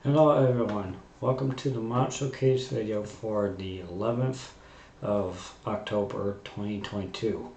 Hello everyone, welcome to the mod showcase video for the 11th of October 2022.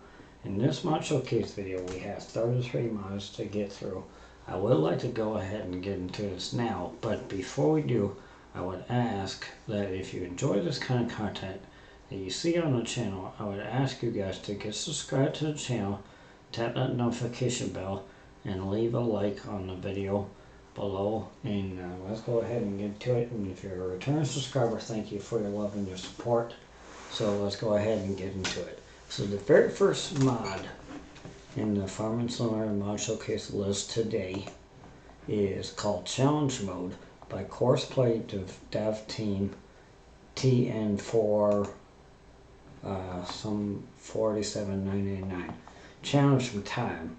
In this mod showcase video we have 33 mods to get through. I would like to go ahead and get into this now, but before we do, I would ask that if you enjoy this kind of content that you see on the channel, I would ask you guys to get subscribed to the channel, tap that notification bell, and leave a like on the video below, and let's go ahead and get to it. And if you're a return subscriber, thank you for your love and your support. So let's go ahead and get into it. So the very first mod in the Farm and Similar mod showcase list today is called Challenge Mode by Courseplay Dev Team TN4 some 47.999. Challenge time.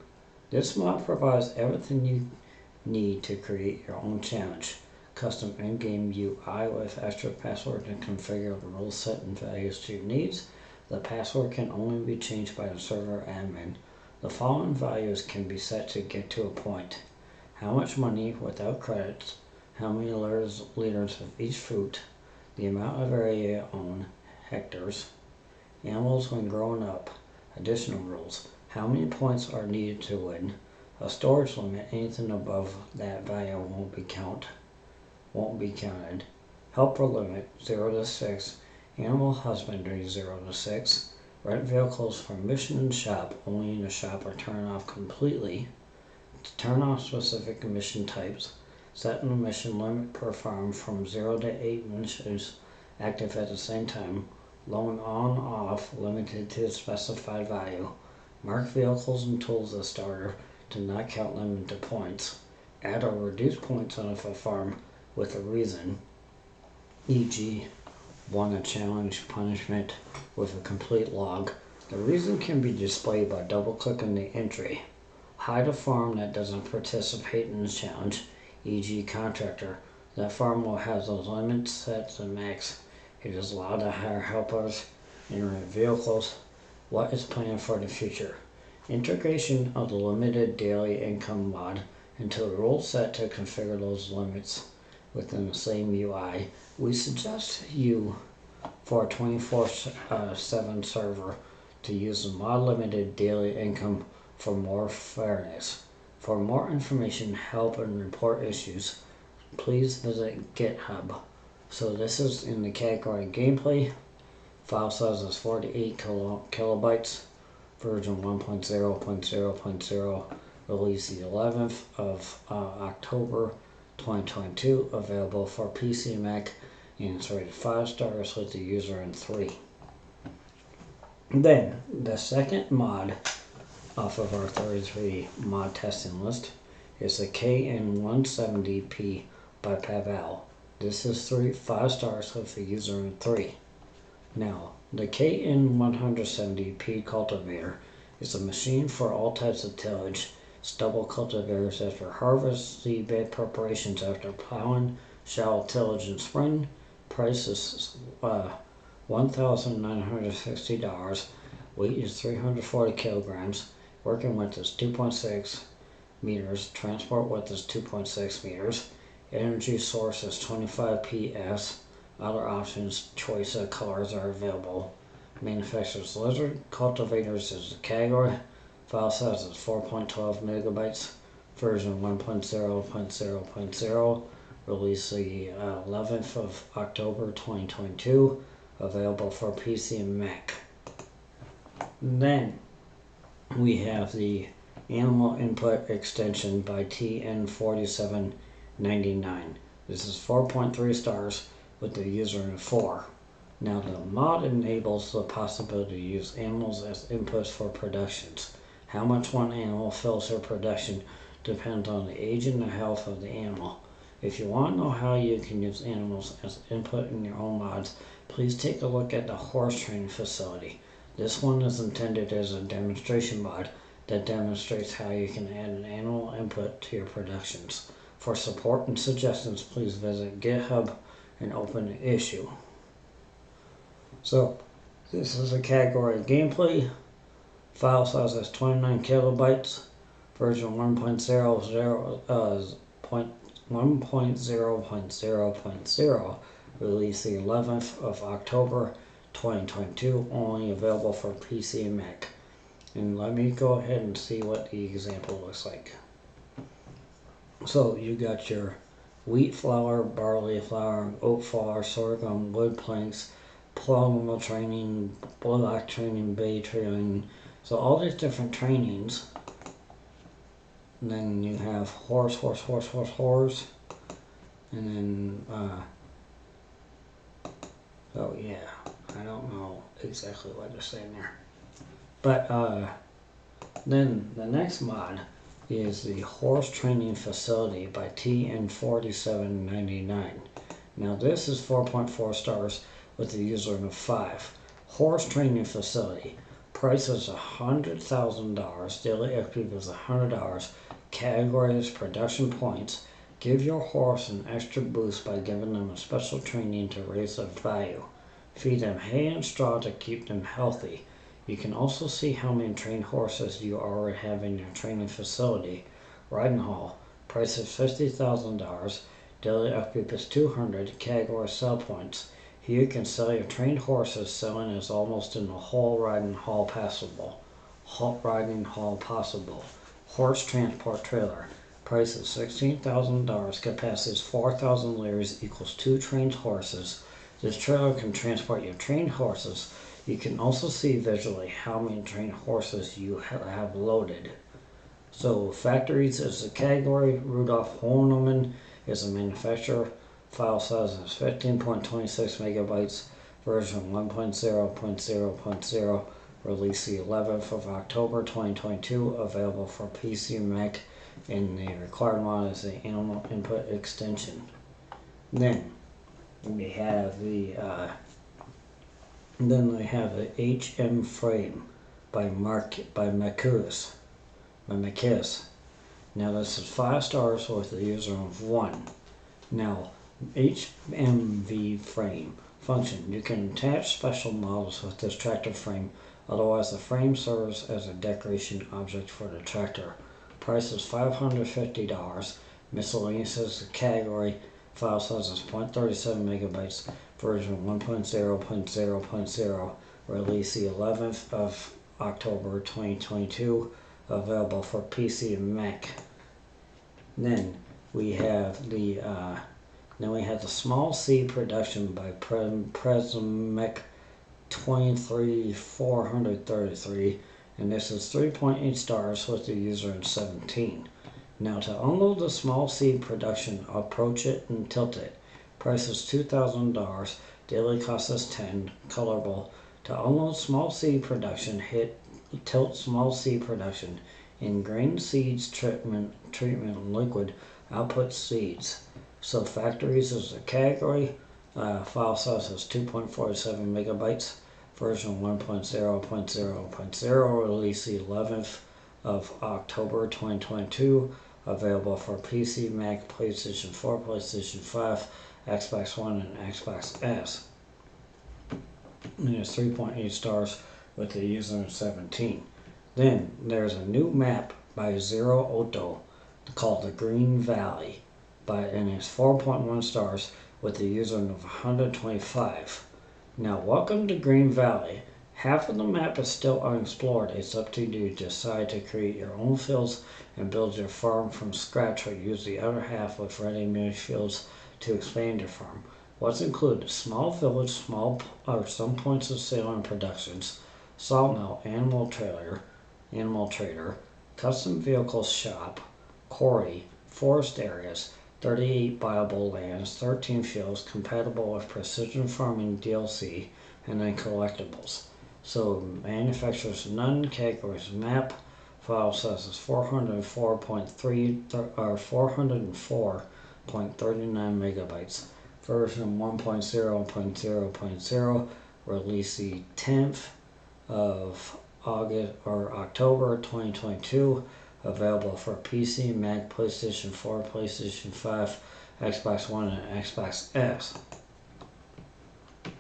This mod provides everything you need to create your own challenge. Custom in-game UI with extra password to configure the rule set and values to your needs. The password can only be changed by the server admin. The following values can be set to get to a point: how much money without credits, how many liters of each fruit, the amount of area owned, hectares, animals when growing up. Additional rules: how many points are needed to win, a storage limit, anything above that value won't be counted. Helper limit 0 to 6. Animal husbandry 0 to 6. Rent vehicles for mission and shop only in the shop or turn off completely. To turn off specific mission types. Setting the mission limit per farm from 0 to 8 missions active at the same time. Loan on off limited to a specified value. Mark vehicles and tools as starter to not count limited points. Add or reduce points on a farm with a reason, e.g. won a challenge punishment with a complete log. The reason can be displayed by double clicking the entry. Hide a farm that doesn't participate in the challenge, e.g. contractor. That farm will have those limits set to max. It is allowed to hire helpers and rent vehicles. What is planned for the future? Integration of the limited daily income mod into the rule set to configure those limits within the same UI. We suggest you, for a 24/7 server, to use the mod limited daily income for more fairness. For more information, help, and report issues, please visit GitHub. So this is in the category gameplay. File size is 48 kilobytes. Version 1.0.0.0, released the 11th of October 2022, available for PC and Mac, and it's rated 5 stars with the user in 3. Then, the second mod off of our 33 mod testing list is the KN170P by Pavel. This is 5 stars with the user in 3. Now, the KN170P Cultivator is a machine for all types of tillage, stubble cultivators after harvest, seedbed preparations after plowing, shallow tillage in spring. Price is $1,960. Weight is 340 kilograms. Working width is 2.6 meters. Transport width is 2.6 meters. Energy source is 25 PS. Other options, choice of colors are available. Manufacturer's lizard. Cultivators is the category. File size is 4.12 megabytes. Version 1.0.0.0. Released the 11th of October 2022. Available for PC and Mac. Then we have the Animal Input Extension by TN4799. This is 4.3 stars with the user in 4. Now the mod enables the possibility to use animals as inputs for productions. How much one animal fills their production depends on the age and the health of the animal. If you want to know how you can use animals as input in your own mods, please take a look at the horse training facility. This one is intended as a demonstration mod that demonstrates how you can add an animal input to your productions. For support and suggestions, please visit GitHub and open the issue. So this is a category of gameplay. File size is 29 kilobytes. Version 1.0.0.0 1.0.0.0, released the 11th of October 2022, only available for PC and Mac. And let me go ahead and see what the example looks like. So you got your wheat flour, barley flour, oat flour, sorghum, wood planks, plum training, bullock training, bay training. So all these different trainings. And then you have horse. And then, oh yeah, I don't know exactly what they're saying there. But then the next mod is the Horse Training Facility by TN4799. Now this is 4.4 stars with a username of 5. Horse Training Facility. Price is $100,000. Daily upkeep is $100. Category is production points. Give your horse an extra boost by giving them a special training to raise their value. Feed them hay and straw to keep them healthy. You can also see how many trained horses you already have in your training facility. Riding Hall. Price is $50,000. Daily upkeep is $200. Category sell points. Here you can sell your trained horses. Selling is almost in the whole riding hall possible. Horse transport trailer. Price is $16,000. Capacity is 4,000 liters equals 2 trained horses. This trailer can transport your trained horses. You can also see visually how many trained horses you have loaded. So factories is a category. Rudolph Horneman is a manufacturer. File size is 15.26 megabytes. Version 1.0.0.0. Released the 11th of October 2022. Available for PC and Mac. And the required mod is the animal input extension. Then we have the HM frame by Macus. Now this is 5 stars with a user of 1. Now HMV frame function. You can attach special models with this tractor frame. Otherwise the frame serves as a decoration object for the tractor. Price is $550. Miscellaneous is the category. File size is 0.37 megabytes. Version 1.0.0.0. Released the 11th of October 2022. Available for PC and Mac. Then we have the small seed production by Presmec 23433. And this is 3.8 stars with the user in 17. Now to unload the small seed production, approach it and tilt it. Price is $2,000. Daily cost is 10. Colorable. To unload small seed production, hit tilt small seed production. In grain seeds treatment liquid output seeds. So factories is a category. File size is 2.47 megabytes. Version 1.0.0.0, released the 11th of October 2022, available for PC, Mac, PlayStation 4, PlayStation 5, Xbox One, and Xbox S. And it's 3.8 stars with the user 17. Then there's a new map by Zero Auto called the Green Valley, and it's 4.1 stars with the user of 125. Now, welcome to Green Valley. Half of the map is still unexplored. It's up to you to decide to create your own fields and build your farm from scratch, or use the other half with ready-made fields to expand your farm. What's included? Small village, some points of sale and productions, sawmill, animal trader, custom vehicles shop, quarry, forest areas, 38 viable lands, 13 fields compatible with precision farming DLC, and then collectibles. So manufacturers none, categories map, file size is 404.39 megabytes. Version 1.0.0.0, released the 10th of October 2022. Available for PC, Mac, PlayStation 4, PlayStation 5, Xbox One, and Xbox S.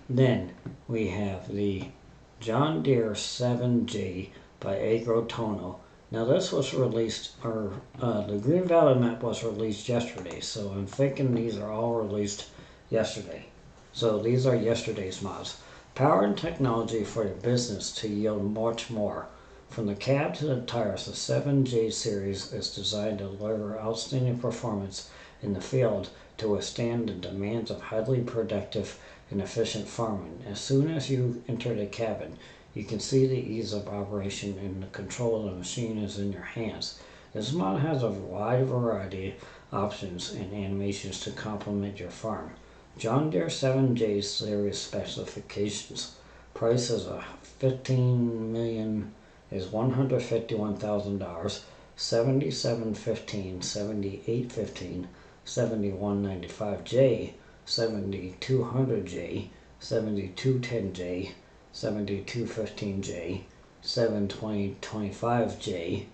Then we have the John Deere 7J by Agrotono. Now this was released, or the Green Valley map was released yesterday, so I'm thinking these are all released yesterday. So these are yesterday's mods. Power and technology for your business to yield much more. From the cab to the tires, the 7J series is designed to deliver outstanding performance in the field to withstand the demands of highly productive and efficient farming. As soon as you enter the cabin, you can see the ease of operation and the control of the machine is in your hands. This mod has a wide variety of options and animations to complement your farm. John Deere 7J series specifications. Price is $151,000, $77.15, $78.15, $71.95J, $7200J, $7210J, $7215J, $7225J,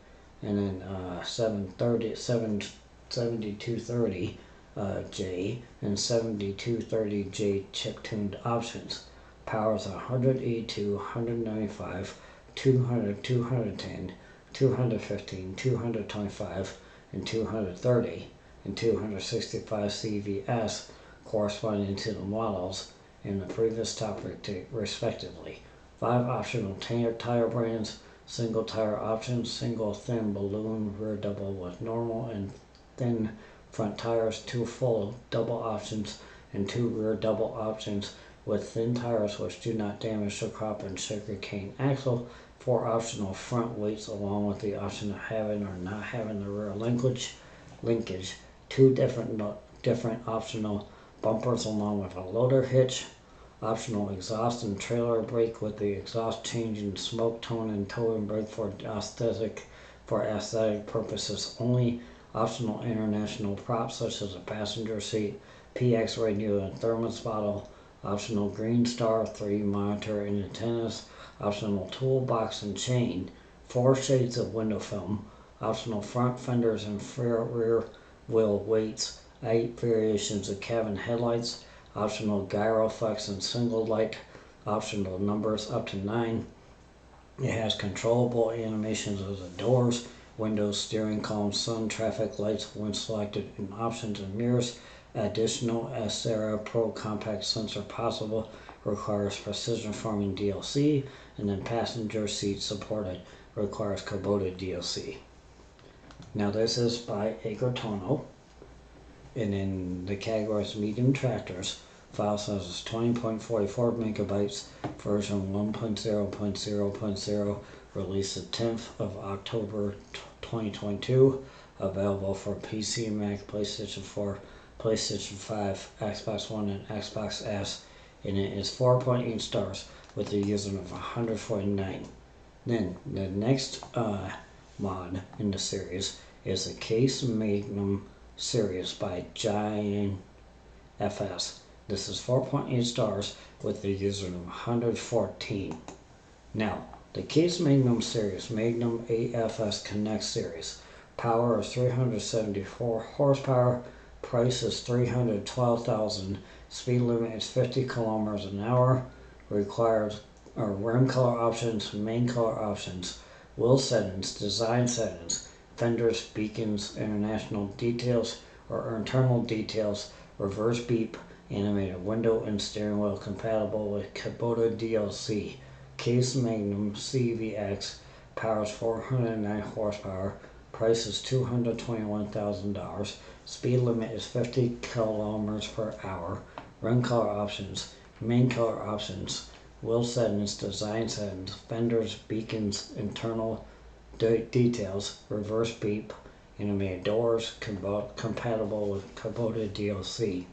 and then $7230J and $7230J chip-tuned options. Powers 182, 195, 200, 210, 215, 225, and 230, and 265 CVS corresponding to the models in the previous topic respectively. 5 optional tire brands, single tire options, single thin balloon rear double with normal and thin front tires, 2 full double options, and 2 rear double options with thin tires which do not damage the crop and sugarcane axle, 4 optional front weights along with the option of having or not having the rear linkage, 2 different optional bumpers along with a loader hitch, optional exhaust and trailer brake with the exhaust changing smoke tone and towing brake for aesthetic purposes only, optional international props such as a passenger seat, PX radio and thermos bottle, optional Green Star 3 monitor and antennas, optional toolbox and chain, 4 shades of window film, optional front fenders and rear wheel weights, 8 variations of cabin headlights, optional gyro flex and single light, optional numbers up to 9. It has controllable animations of the doors, windows, steering column, sun, traffic lights when selected, and options and mirrors. Additional Acera Pro compact sensor possible, requires precision farming DLC, and then passenger seat supported, requires Kubota DLC. Now this is by Agrotono, and in the category is medium tractors. File size is 20.44 megabytes, version 1.0.0.0, released the 10th of October 2022, available for PC, Mac, PlayStation 4, PlayStation 5, Xbox One, and Xbox S, and it is 4.8 stars with a username of 149. Then the next mod in the series is the Case Magnum series by Giant FS. This is 4.8 stars with the username 114. Now, the Case Magnum series, Magnum AFS Connect series, power is 374 horsepower, price is $312,000, speed limit is 50 kilometers an hour, requires rim color options, main color options, wheel settings, design settings, fenders, beacons, international details or internal details, reverse beep, animated window and steering wheel compatible with Kubota DLC. Case Magnum CVX, powers 409 horsepower, price is $221,000, speed limit is 50 kilometers per hour, rim color options, main color options, wheel settings, design settings, fenders, beacons, internal details, reverse beep, animated doors, compatible with Kubota DLC.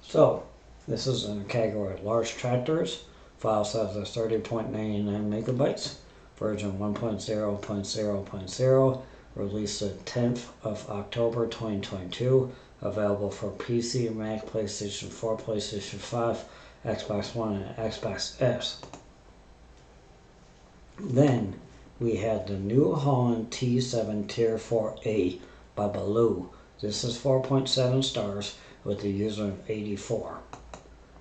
So, this is in the category of large tractors. File size is 30.99 megabytes, version 1.0.0.0, released the 10th of October 2022, available for PC, Mac, PlayStation 4, PlayStation 5, Xbox One, and Xbox S. Then we had the new Holland T7 Tier 4A by Baloo. This is 4.7 stars with a user of 84.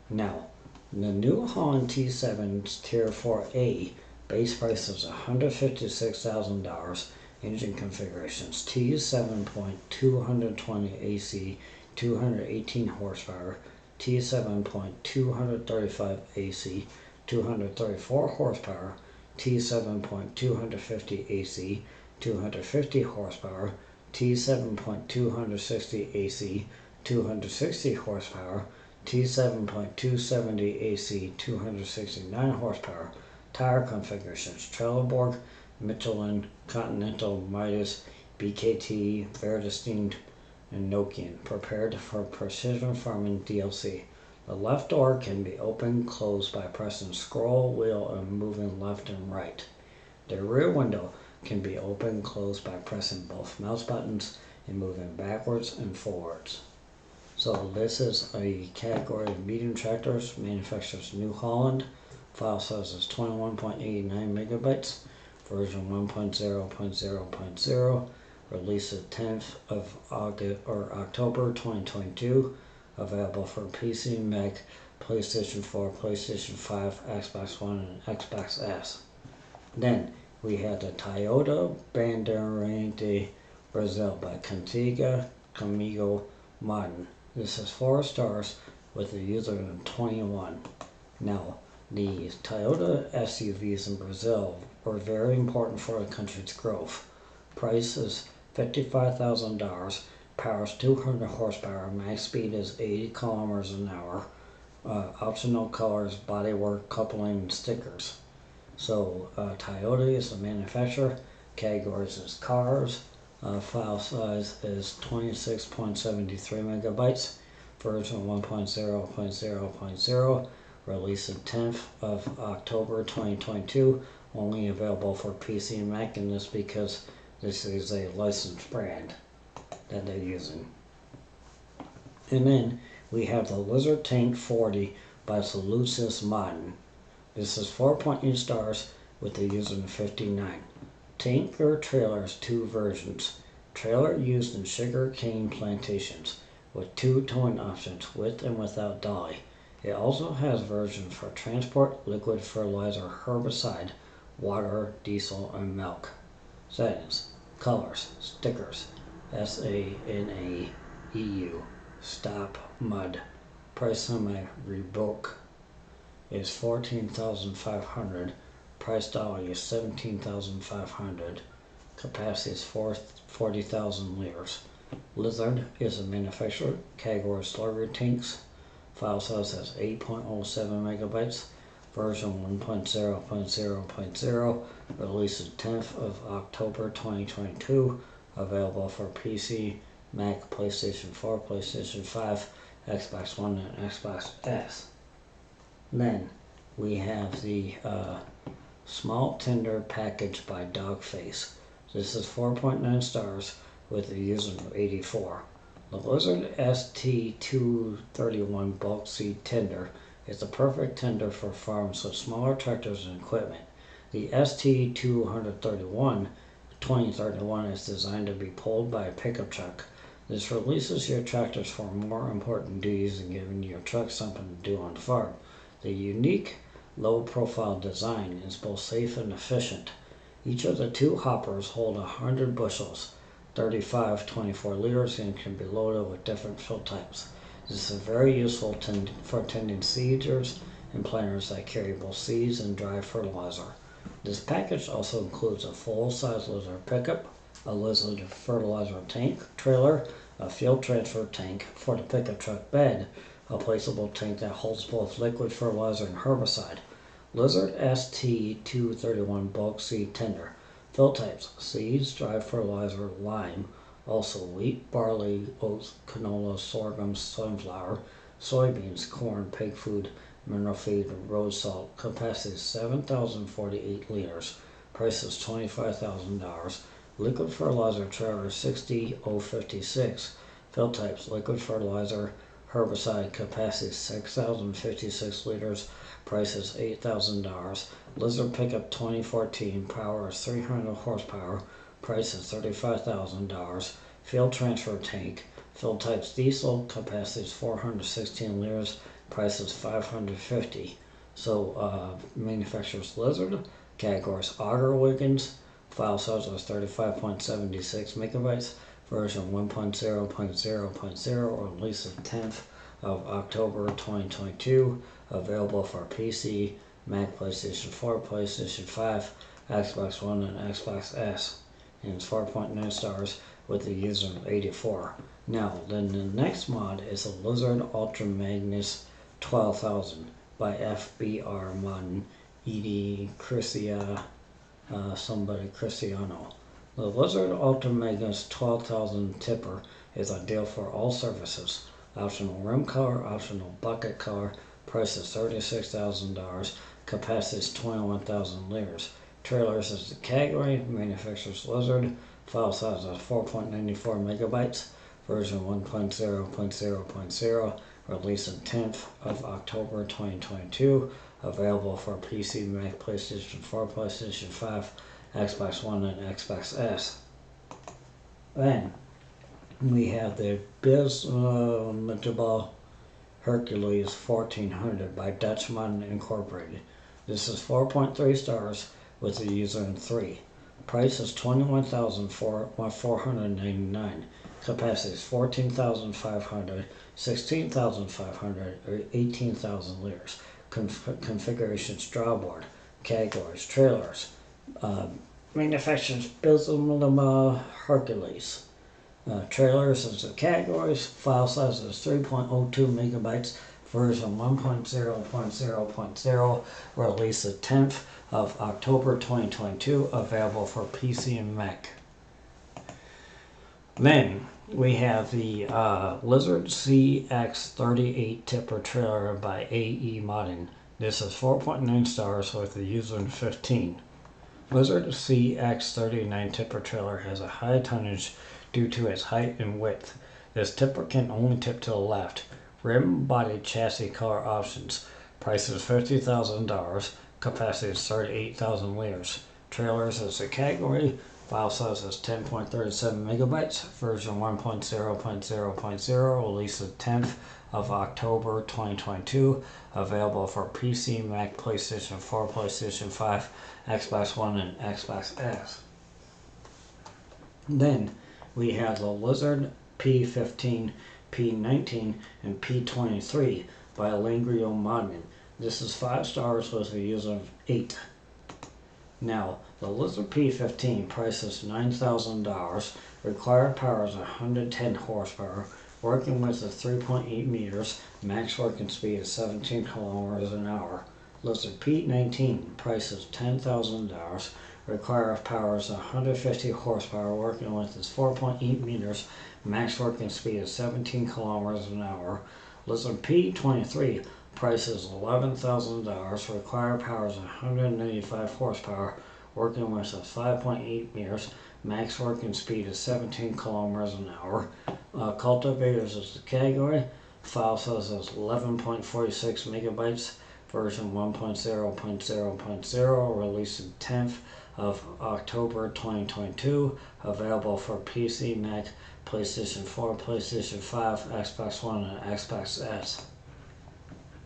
Now, the new Holland T7 Tier 4A Base price is $156,000. Engine configurations: T7.220 AC, 218 horsepower, T7.235 AC, 234 horsepower, T7.250 AC, 250 horsepower, T7.260 AC, 260 horsepower, T7.270 AC, 269 horsepower. Tire configurations: Trelleborg, Michelin, Continental, Midas, BKT, Vredestein, and Nokian. Prepared for precision farming DLC. The left door can be opened, closed by pressing scroll wheel and moving left and right. The rear window can be opened, closed by pressing both mouse buttons and moving backwards and forwards. So this is a category of medium tractors. Manufacturers New Holland. File size is 21.89 megabytes. Version 1.0.0.0. Release the 10th of October 2022. Available for PC, Mac, PlayStation 4, PlayStation 5, Xbox One, and Xbox S. Then we have the Toyota Bandeira de Brazil by Cantiga Comigo Modern. This is 4 stars with a username of 21. Now, the Toyota SUVs in Brazil were very important for the country's growth. Price is $55,000. Power is 200 horsepower. Max speed is 80 kilometers an hour. Optional colors, bodywork, coupling, and stickers. So Toyota is the manufacturer. Categories is cars. File size is 26.73 megabytes. Version 1.0.0.0. Released the 10th of October 2022. Only available for PC and Mac, and this because this is a licensed brand that they're using. And then we have the Lizard Tank 40 by Molasses Modern. This is 4.8 stars with a username 59. Tanker trailers, 2 versions. Trailer used in sugar cane plantations with 2 towing options, with and without dolly. It also has versions for transport, liquid fertilizer, herbicide, water, diesel, and milk. Settings: colors, stickers, SANAEU, stop, mud. Price semi-rebook is $14,500. Price dollar is $17,500. Capacity is 40,000 liters. Lizard is a manufacturer. Category slugger tanks. File size has 8.07 megabytes. Version 1.0.0.0. Released 10th of October 2022. Available for PC, Mac, PlayStation 4, PlayStation 5, Xbox One, and Xbox S. Then we have the Small Tender Package by Dogface. This is 4.9 stars with a username of 84. The Lizard ST231 Bulk Seed Tender is the perfect tender for farms with smaller tractors and equipment. The ST231 2031 is designed to be pulled by a pickup truck. This releases your tractors for more important duties and giving your truck something to do on the farm. The unique low-profile design is both safe and efficient. Each of the 2 hoppers hold 100 bushels, 24 liters, and can be loaded with different fill types. This is very useful for tending seeders and planters that carry both seeds and dry fertilizer. This package also includes a full-size Lizard pickup, a Lizard fertilizer tank trailer, a field transfer tank for the pickup truck bed, a placeable tank that holds both liquid fertilizer and herbicide. Lizard ST231 Bulk Seed Tender. Fill types: seeds, dry fertilizer, lime. Also wheat, barley, oats, canola, sorghum, sunflower, soybeans, corn, pig food, mineral feed, and road salt. Capacity is 7,048 liters. Price is $25,000. Liquid fertilizer trailer 60056. Fill types: liquid fertilizer, herbicide. Capacity 6,056 liters. Price is $8,000. Lizard pickup 2014. Power is 300 horsepower. Price is $35,000. Field transfer tank. Fill types: diesel. Capacity is 416 liters. Price is $550. So manufacturers Lizard, Categories auger Wiggins, file size was 35.76 megabytes, version 1.0.0.0, release of 10th of October 2022, available for PC, Mac, PlayStation 4, PlayStation 5, Xbox One, and Xbox S, and it's 4.9 stars with a user of 84. Now, then the next mod is a Lizard Ultra Magnus 12,000 by FBR Mod Cristiano. The Lizard Ultra Magnus 12,000 tipper is ideal for all services. Optional rim color, optional bucket color, price is $36,000, capacity is 21,000 liters. Trailers is the category, manufacturer's Lizard, file size is 4.94 megabytes, version 1.0.0.0, release on 10th of October 2022, available for PC, Mac, PlayStation 4, PlayStation 5, Xbox One, and Xbox S. Then we have the Bismutable Hercules 1400 by Dutch Mod Incorporated. This is 4.3 stars with a user in 3. Price is $21,499. Capacity is 14,500, 16,500, or 18,000 liters. Configuration drawboard. Categories trailers. Manufacturers Bismutable Hercules. Trailers is the categories. File size is 3.02 megabytes. Version 1.0.0.0. Release the 10th of October 2022. Available for PC and Mac. Then we have the Lizard CX38 tipper trailer by AE Modding. This is 4.9 stars with a user in 15. Lizard CX39 tipper trailer has a high tonnage due to its height and width. This tipper can only tip to the left. Rim, body, chassis color options. Price is $50,000. Capacity is 38,000 liters. Trailers is a category. File size is 10.37 megabytes. Version 1.0.0.0. Release the 10th of October 2022. Available for PC, Mac, PlayStation 4, PlayStation 5, Xbox One, and Xbox S. Then we have the Lizard P15, P19, and P23 by Real Mower. This is 5 stars with a user of 8. Now, the Lizard P15 price is $9,000. Required power is 110 horsepower. Working width is 3.8 meters. Max working speed is 17 kilometers an hour. Lizard P19 price is $10,000. Required power is 150 horsepower. Working width is 4.8 meters. Max working speed is 17 kilometers an hour. Lizard P23 price is $11,000. Required power is 195 horsepower. Working width is 5.8 meters. Max working speed is 17 kilometers an hour. Cultivators is the category. File size is 11.46 megabytes. Version 1.0.0.0. Released in 10th of October 2022. Available for PC, Mac, PlayStation 4, PlayStation 5, Xbox One, and Xbox S.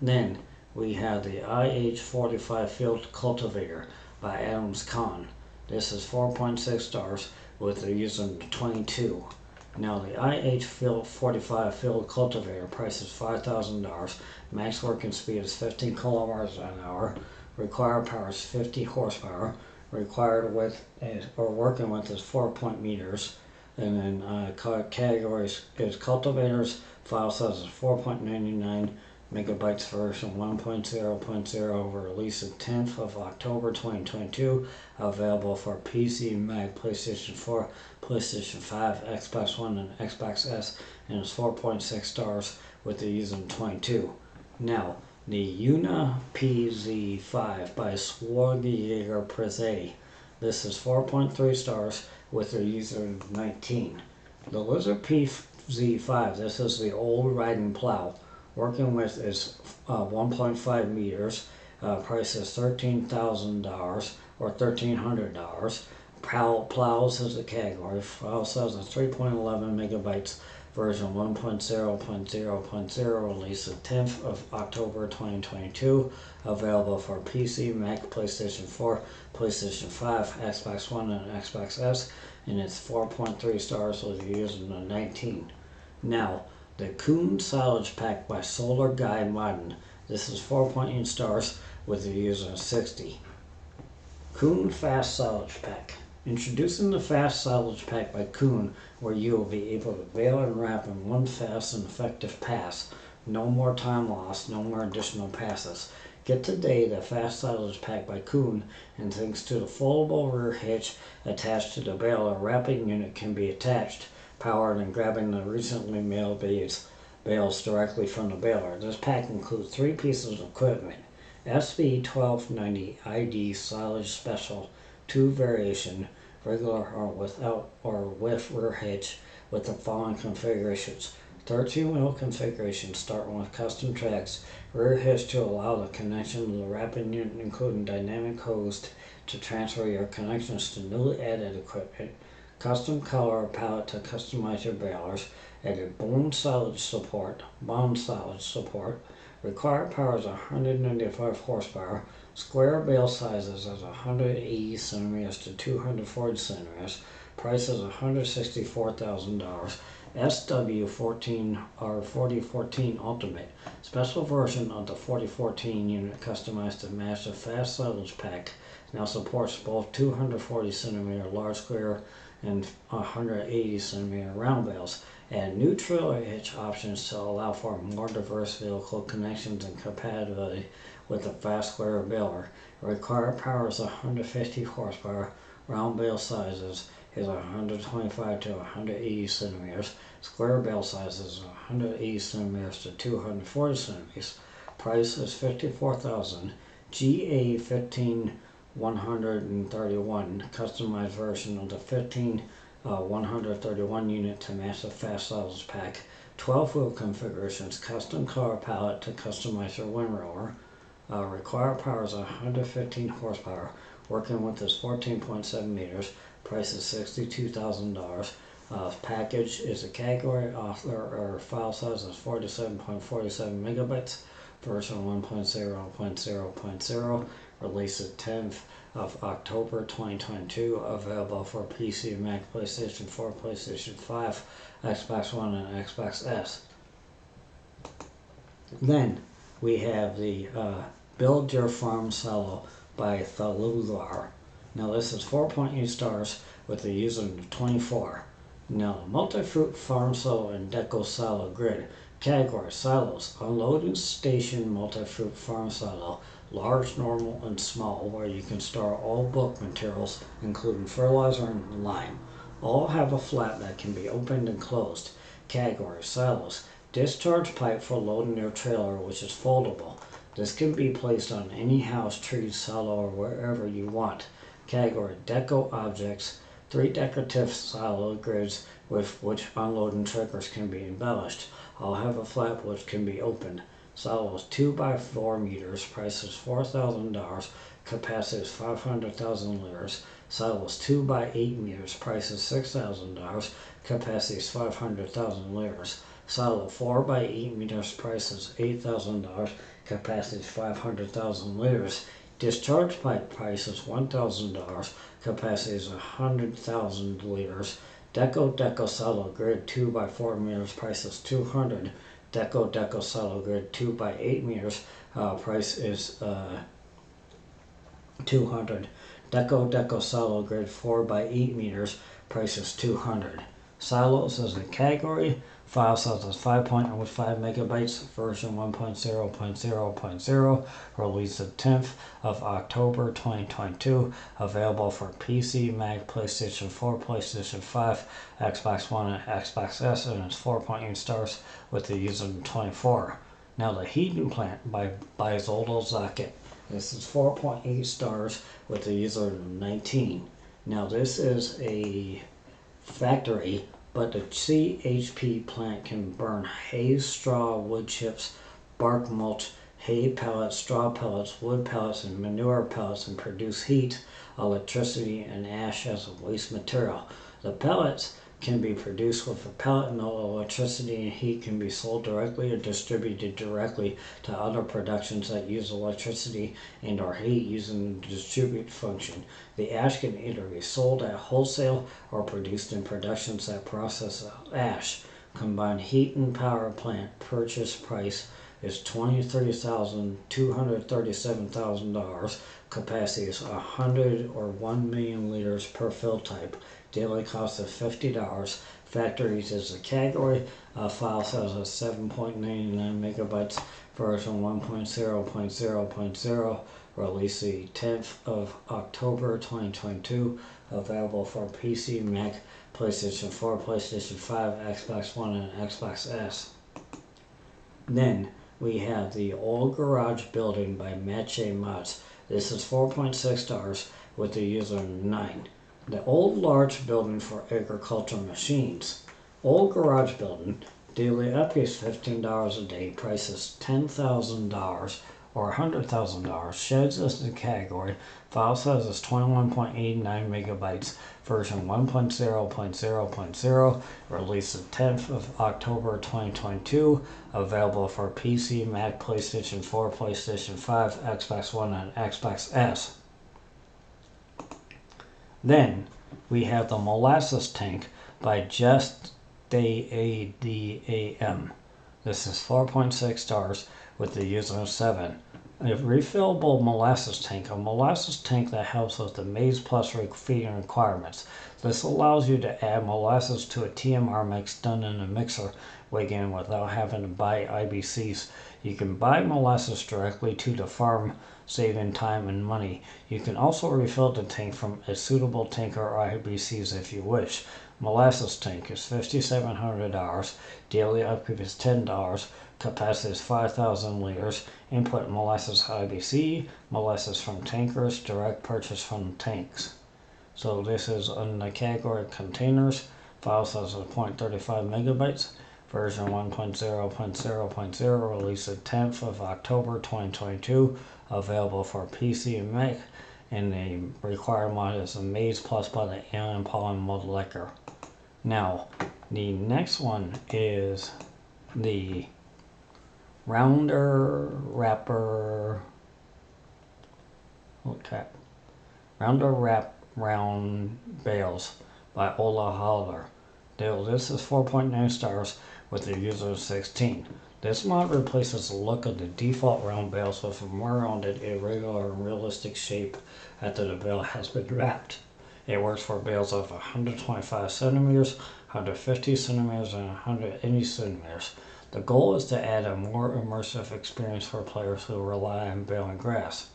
Then we have the IH45 Field Cultivator by Adams Khan. This is 4.6 stars with a user of 22. Now the IH45 Field Cultivator price is $5,000. Max working speed is 15 kilometers an hour. Required power is 50 horsepower. Required width or working width is 4 meters. And then categories is cultivators. File size is 4.99 megabytes. Version 1.0.0. Release the 10th of October 2022. Available for PC, Mac, PlayStation 4, PlayStation 5, Xbox One, and Xbox S. And it's 4.6 stars with the user 22. Now, the Una PZ5 by Swargiger Preze. This is 4.3 stars with a user 19. The Lizard PZ5, this is the old riding plow. Working width is 1.5 meters. Price is $13,000 or $1,300. Plows is the category. File size is 3.11 megabytes. version 1.0.0.0, released the 10th of October 2022, available for PC, Mac, PlayStation 4, PlayStation 5, Xbox One, and Xbox S, and it's 4.3 stars with a user of 19. Now, the Kuhn Silage Pack by Solar Guy Modern. This is 4.8 stars with a user of 60. Kuhn Fast Silage Pack. Introducing the Fast Silage Pack by Kuhn, where you will be able to bale and wrap in one fast and effective pass. No more time lost, no more additional passes. Get today the Fast Silage Pack by Kuhn, and thanks to the foldable rear hitch attached to the bale, a wrapping unit can be attached, powered, and grabbing the recently mailed bales directly from the baler. This pack includes 3 pieces of equipment: SB1290 ID Silage Special 2 variation, regular or without or with rear hitch, with the following configurations: 13-wheel configuration starting with custom tracks, rear hitch to allow the connection of the wrapping unit, including dynamic hose to transfer your connections to newly added equipment, custom color palette to customize your balers, added bound silage support, required power is 195 horsepower, square bale sizes is 180 centimeters to 240 centimeters, price is $164,000, SW14 or 4014 Ultimate, special version of the 4014 unit customized to match the Fast Silage Pack, now supports both 240 centimeter large square and 180 centimeter round bales, and new trailer hitch options to allow for more diverse vehicle connections and compatibility with the fast square baler. Required power is 150 horsepower, round bale sizes is 125 to 180 centimeters, square bale sizes 180 centimeters to 240 centimeters. Price is $54,000. GA 15131, customized version of the 131 unit to match the Fast Silage Pack. 12-wheel configurations, custom color palette to customize your windrower. Required power is 115 horsepower, working with this 14.7 meters. Price is $62,000. Package is a category author or file size is 47.47 megabytes. Version 1.0.0.0, released the 10th of October 2022, available for PC, Mac, PlayStation 4, PlayStation 5, Xbox One, and Xbox S. Then we have the Build Your Farm Silo by Thalular. Now this is 4.8 stars with a user of 24. Now the Multi-Fruit Farm Silo and Deco Silo Grid. Category: silos, unloading station, multi-fruit farm silo, large, normal, and small, where you can store all bulk materials, including fertilizer and lime. All have a flap that can be opened and closed. Category: silos, discharge pipe for loading your trailer, which is foldable. This can be placed on any house, tree, silo, or wherever you want. Category: deco objects, 3 decorative silo grids with which unloading triggers can be embellished. All have a flap which can be opened. Silos 2 by 4 meters, price is $4,000, capacity is 500,000 liters. Silos 2 by 8 meters, price is $6,000, capacity is 500,000 liters. Silo 4 by 8 meters, price is $8,000, capacity is 500,000 liters. Discharge pipe price is $1,000, capacity is 100,000 liters. Deco silo grid 2 by 4 meters, price is $200. Deco silo grid 2 by 8 meters, price is $200. Deco silo grid 4 by 8 meters, price is $200. Silos is a category. File size is 5.05 megabytes, version 1.0.0.0, released the 10th of October 2022, available for PC, Mac, PlayStation 4, PlayStation 5, Xbox One, and Xbox S, and it's 4.8 stars with the user of 24. Now the heating plant by Zoldo Zaket. This is 4.8 stars with the user of 19. Now this is a factory, but the CHP plant can burn hay, straw, wood chips, bark mulch, hay pellets, straw pellets, wood pellets, and manure pellets, and produce heat, electricity, and ash as a waste material. The pellets can be produced with a pellet, and electricity and heat can be sold directly or distributed directly to other productions that use electricity and or heat using the distribute function. The ash can either be sold at wholesale or produced in productions that process ash. Combined heat and power plant purchase price is $237,000. Capacity is 100 or 1 million liters per fill type. Daily cost is $50. Factories is the category. File size is 7.99 megabytes. Version 1.0.0.0. Released the 10th of October 2022. Available for PC, Mac, PlayStation 4, PlayStation 5, Xbox One, and Xbox S. Then we have the Old Garage Building by Molasses Mods. This is 4.6 stars with the user 9. The Old Large Building for Agricultural Machines. Old Garage Building. Daily upkeep is $15 a day. Price is $10,000 or $100,000. Sheds is the category. File size is 21.89 megabytes. Version 1.0.0.0. Released the 10th of October 2022. Available for PC, Mac, PlayStation 4, PlayStation 5, Xbox One, and Xbox S. Then we have the Molasses Tank by Just ADAM. This is 4.6 stars with the user 7. A refillable molasses tank, a molasses tank that helps with the Maize Plus feeding requirements. This allows you to add molasses to a TMR mix done in a mixer again without having to buy IBCs. You can buy molasses directly to the farm, saving time and money. You can also refill the tank from a suitable tank or IBCs if you wish. Molasses tank is $5,700. Daily upkeep is $10. Capacity is 5,000 liters. Input molasses IBC, molasses from tankers, direct purchase from tanks. So this is in the category containers. File size is 0.35 megabytes. Version 1.0.0.0. Released the 10th of October 2022. Available for PC and Mac. And the required mod is the Maize Plus by the Alien Pollen Molecular. Now, the next one is the Rounder Wrap Round Bales by Ola Holler. This is 4.9 stars with the user 16. This mod replaces the look of the default round bales with a more rounded, irregular, and realistic shape after the bale has been wrapped. It works for bales of 125 centimeters, 150 centimeters, and 180 centimeters. The goal is to add a more immersive experience for players who rely on baling grass.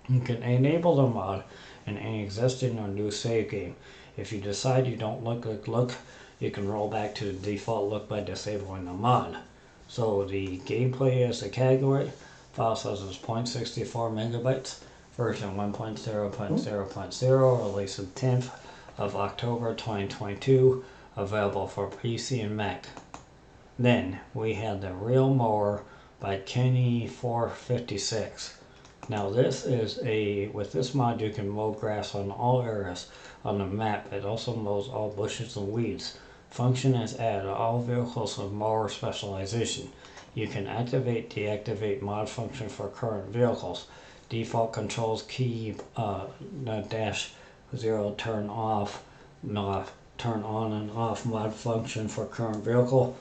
You can enable the mod in any existing or new save game. If you decide you don't like the look, you can roll back to the default look by disabling the mod. So the gameplay is the category. File size is 0.64 megabytes. Version 1.0.0.0. Released the 10th of October 2022. Available for PC and Mac. Then we have the Real Mower by Kenny456. Now this is with this mod you can mow grass on all areas on the map. It also mows all bushes and weeds. Function is add all vehicles with mower specialization. You can activate, deactivate mod function for current vehicles. Default controls key dash 0 turn on and off mod function for current vehicle.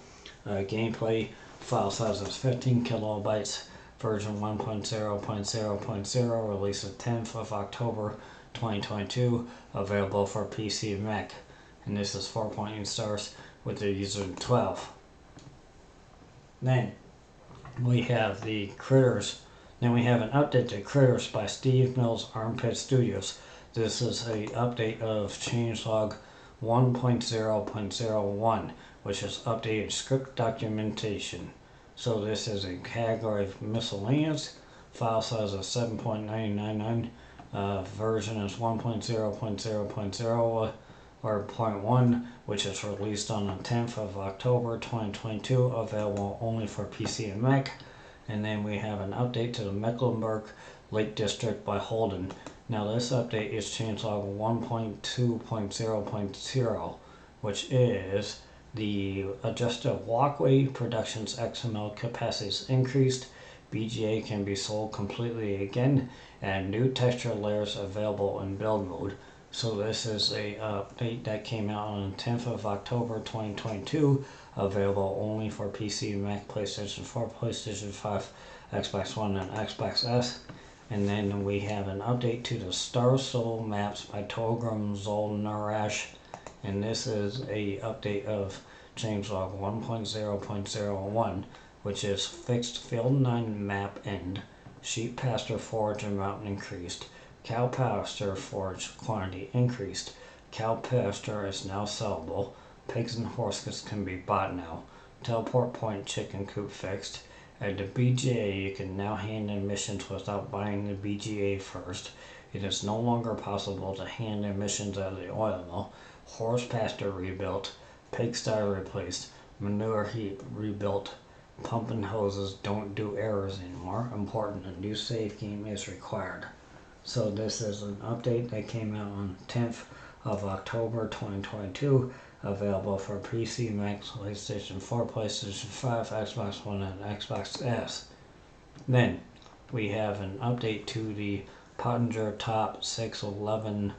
Gameplay file size is 15 kilobytes. Version 1.0.0.0. Released the 10th of October 2022. Available for PC and Mac. And this is 4.8 stars with the user 12. Then we have the Critters. Then we have an update to Critters by Steve Mills Armpit Studios. This is a update of changelog 1.0.01, which is updated script documentation. So this is a category of miscellaneous. File size is 7.999. Version is 1.0.0.0 or 0.1, which is released on the 10th of October 2022. Available only for PC and Mac. And then we have an update to the Mecklenburg Lake District by Holland. Now this update is changelog 1.2.0.0. which is the adjusted walkway production's XML capacity is increased. BGA can be sold completely again, and new texture layers available in build mode. So this is a update that came out on the 10th of October 2022, available only for PC, Mac, PlayStation 4, PlayStation 5, Xbox One, and Xbox S. And then we have an update to the Star Soul maps by Togrim Zolnarash, and this is a update of changelog 1.0.01, which is fixed field 9 map end, sheep pasture forage amount increased, cow pasture forage quantity increased, cow pasture is now sellable, pigs and horses can be bought now, teleport point chicken coop fixed. At the BGA, you can now hand in missions without buying the BGA first. It is no longer possible to hand in missions at the oil mill. Horse pasture rebuilt, pigsty replaced, manure heap rebuilt, pump and hoses don't do errors anymore. Important, a new save game is required. So this is an update that came out on 10th of October 2022, available for PC, Mac, PlayStation 4, PlayStation 5, Xbox One, and Xbox S. Then we have an update to the Pottinger Top 611A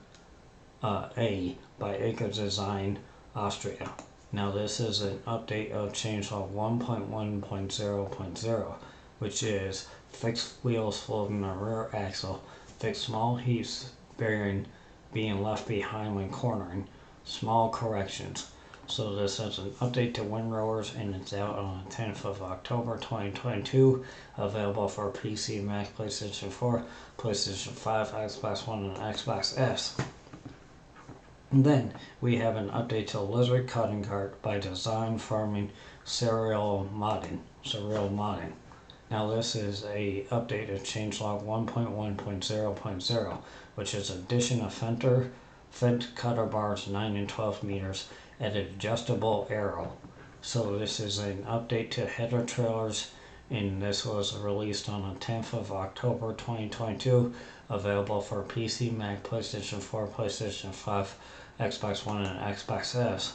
by Acre Design, Austria. Now this is an update of changelog 1.1.0.0, which is fixed wheels floating the rear axle, fixed small heaps being left behind when cornering, small corrections. So this is an update to windrowers, and it's out on the 10th of October 2022, available for PC, Mac, PlayStation 4, PlayStation 5, Xbox One, and Xbox S. And then we have an update to Lizard Cutting Cart by Design Farming Serial Modding. Now this is a update of changelog 1.1.0.0, which is addition of fent cutter bars 9 and 12 meters at an adjustable arrow. So this is an update to header trailers, and this was released on the 10th of October 2022, available for PC, Mac, PlayStation 4, PlayStation 5, Xbox One, and Xbox S.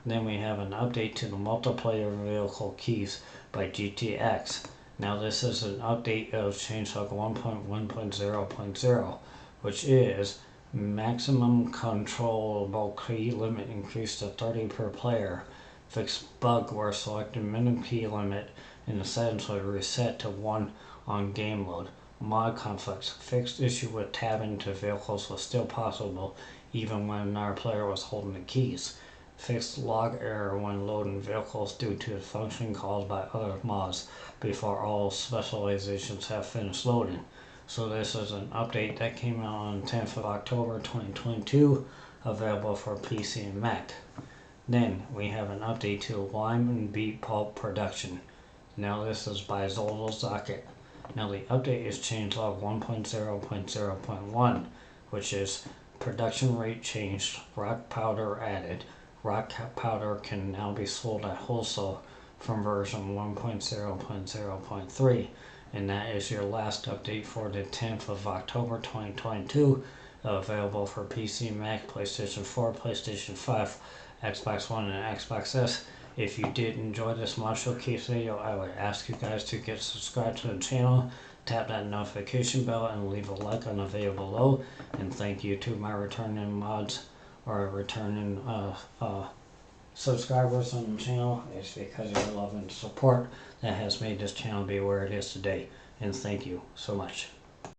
Then we have an update to the multiplayer vehicle keys by GTX. Now this is an update of changelog 1.1.0.0, which is maximum controllable key limit increased to 30 per player. Fixed bug where selected minimum key limit in the settings would reset to 1 on game load. Mod conflicts. Fixed issue with tabbing to vehicles was still possible even when another player was holding the keys. Fixed log error when loading vehicles due to a function caused by other mods before all specializations have finished loading. So this is an update that came out on 10th of October 2022, available for PC and Mac. Then we have an update to lime and beet pulp production. Now this is by Zoldo Zaket. Now the update is changelog 1.0.0.1, which is production rate changed, rock powder added. Rock powder can now be sold at wholesale from version 1.0.0.3. And that is your last update for the 10th of October 2022, available for PC, Mac, PlayStation 4, PlayStation 5, Xbox One, and Xbox S. If you did enjoy this mod showcase video, I would ask you guys to get subscribed to the channel, tap that notification bell, and leave a like on the video below. And thank you to my returning mods or returning subscribers on the channel. It's because of your love and support that has made this channel be where it is today. And thank you so much.